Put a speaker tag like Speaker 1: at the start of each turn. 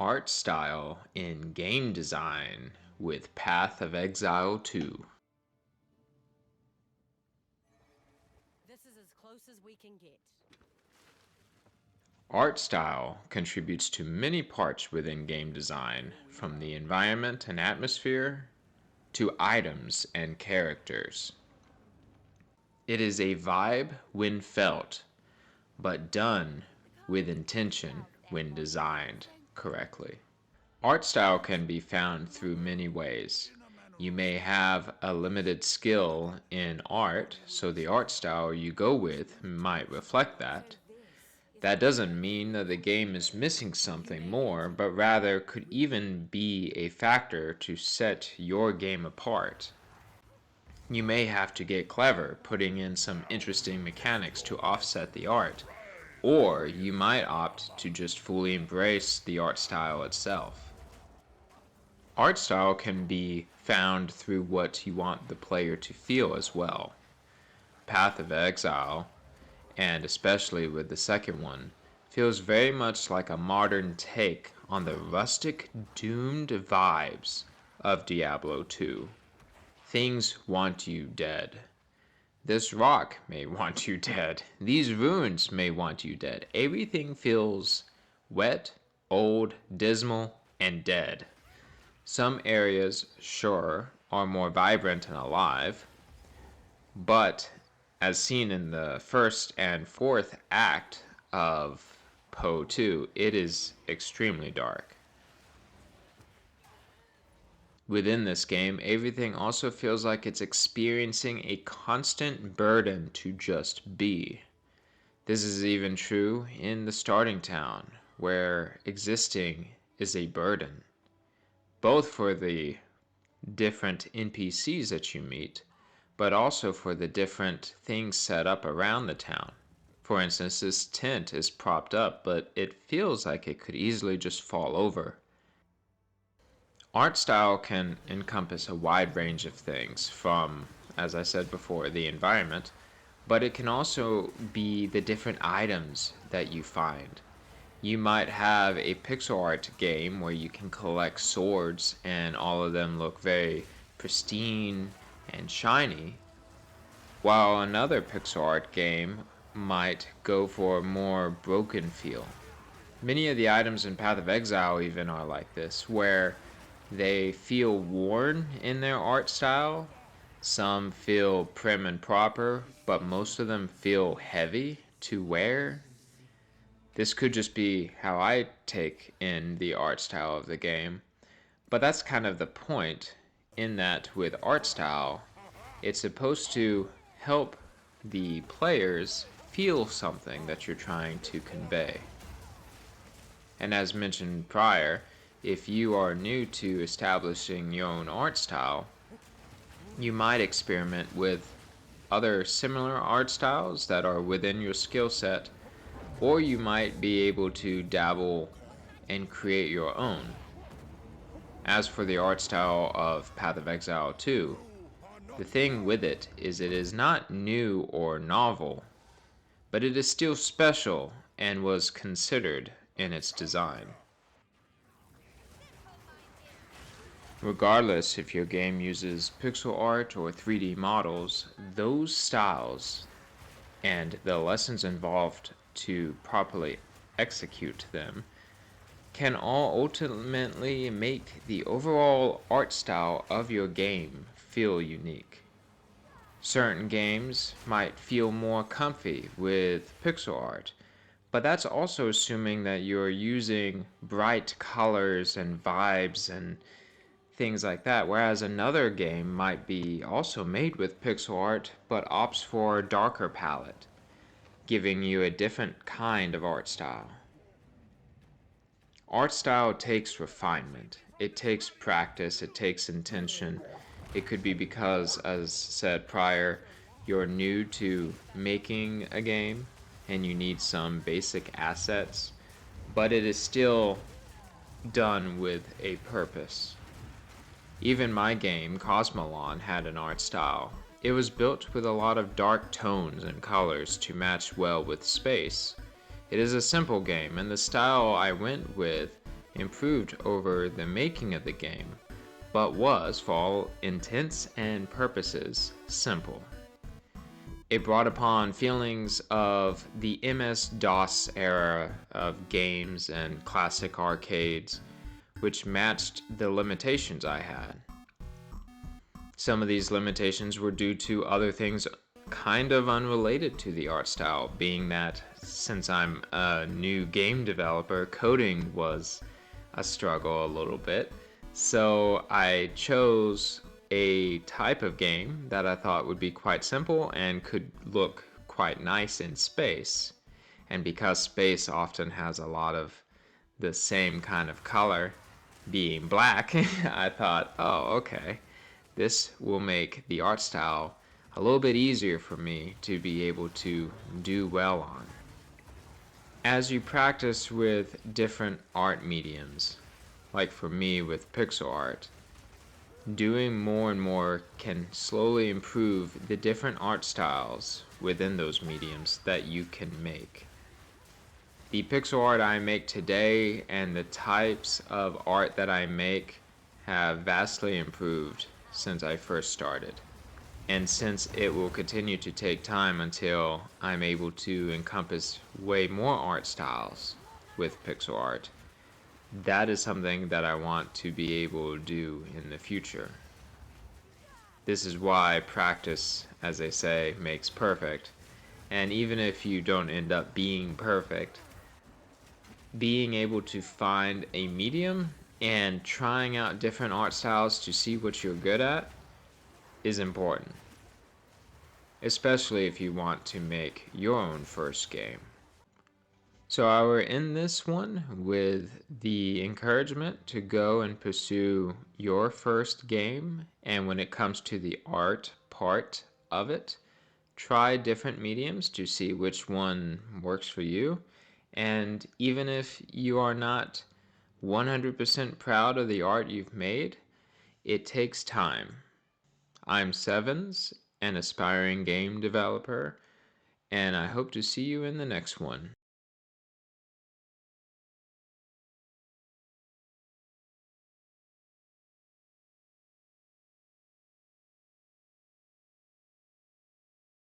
Speaker 1: Art style in game design with Path of Exile 2.
Speaker 2: This is as close as we can get.
Speaker 1: Art style contributes to many parts within game design, from the environment and atmosphere to items and characters. It is a vibe when felt, but done with intention when designed correctly. Art style can be found through many ways. You may have a limited skill in art, so the art style you go with might reflect that. That doesn't mean that the game is missing something more, but rather could even be a factor to set your game apart. You may have to get clever, putting in some interesting mechanics to offset the art, or you might opt to just fully embrace the art style itself. Art style can be found through what you want the player to feel as well. Path of Exile, and especially with the second one, feels very much like a modern take on the rustic, doomed vibes of Diablo 2. Things want you dead. This rock may want you dead. These ruins may want you dead. Everything feels wet, old, dismal, and dead. Some areas, sure, are more vibrant and alive, but as seen in the first and fourth act of Poe 2, it is extremely dark. Within this game, everything also feels like it's experiencing a constant burden to just be. This is even true in the starting town, where existing is a burden, both for the different NPCs that you meet, but also for the different things set up around the town. For instance, this tent is propped up, but it feels like it could easily just fall over. Art style can encompass a wide range of things, from, as I said before, the environment, but it can also be the different items that you find. You might have a pixel art game where you can collect swords and all of them look very pristine and shiny, while another pixel art game might go for a more broken feel. Many of the items in Path of Exile even are like this, where they feel worn in their art style. Some feel prim and proper, but most of them feel heavy to wear. This could just be how I take in the art style of the game, but that's kind of the point, in that with art style, it's supposed to help the players feel something that you're trying to convey. And as mentioned prior, if you are new to establishing your own art style, you might experiment with other similar art styles that are within your skill set, or you might be able to dabble and create your own. As for the art style of Path of Exile 2, the thing with it is not new or novel, but it is still special and was considered in its design. Regardless if your game uses pixel art or 3D models, those styles and the lessons involved to properly execute them can all ultimately make the overall art style of your game feel unique. Certain games might feel more comfy with pixel art, but that's also assuming that you're using bright colors and vibes and things like that, whereas another game might be also made with pixel art but opts for a darker palette, giving you a different kind of art style. Art style takes refinement, it takes practice, it takes intention. It could be because, as said prior, you're new to making a game and you need some basic assets, but it is still done with a purpose. Even my game, Cosmolon, had an art style. It was built with a lot of dark tones and colors to match well with space. It is a simple game, and the style I went with improved over the making of the game, but was, for all intents and purposes, simple. It brought upon feelings of the MS-DOS era of games and classic arcades, which matched the limitations I had. Some of these limitations were due to other things kind of unrelated to the art style, being that since I'm a new game developer, coding was a struggle a little bit. So I chose a type of game that I thought would be quite simple and could look quite nice in space. And because space often has a lot of the same kind of color, being black, I thought, oh, okay, this will make the art style a little bit easier for me to be able to do well on. As you practice with different art mediums, like for me with pixel art, doing more and more can slowly improve the different art styles within those mediums that you can make. The pixel art I make today and the types of art that I make have vastly improved since I first started. And since it will continue to take time until I'm able to encompass way more art styles with pixel art, that is something that I want to be able to do in the future. This is why practice, as they say, makes perfect. And even if you don't end up being perfect, being able to find a medium and trying out different art styles to see what you're good at is important, especially if you want to make your own first game. So I will end this one with the encouragement to go and pursue your first game, and when it comes to the art part of it, try different mediums to see which one works for you. And even if you are not 100% proud of the art you've made, it takes time. I'm Sevens, an aspiring game developer, and I hope to see you in the next one.